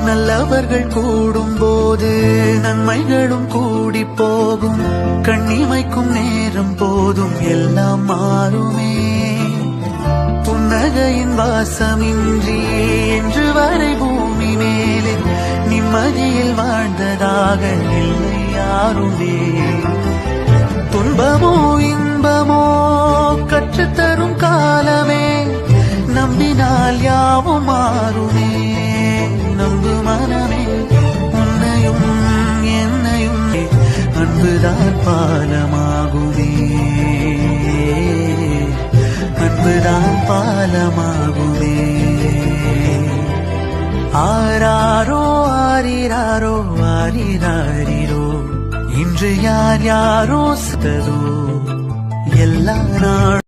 நல்லவர்கள் கூடும் போது நன்மைகளும் கூடி போகும். கண்ணிமைக்கும் நேரம் போதும் எல்லாம் மாறுமே. புன்னகையின் வாசமின்றி என்று வரை பூமி மேலே நிம்மதியில் வாழ்ந்ததாக இல்லை யாருமே. துன்பமோ இன்பமோ கற்றுத்தரும் காலமே, நம்பினால் யாவும் மாறுமே. நம்பு மனமே, உன்னையும் என்னையும் அன்புதான் பாலமாகுமே. அன்புதான் பாலமாகுமே. ஆராரோ ஆரிராரோ ஆரிராரிரோ, இன்று யார் யாரோ சதோ எல்லா நாள்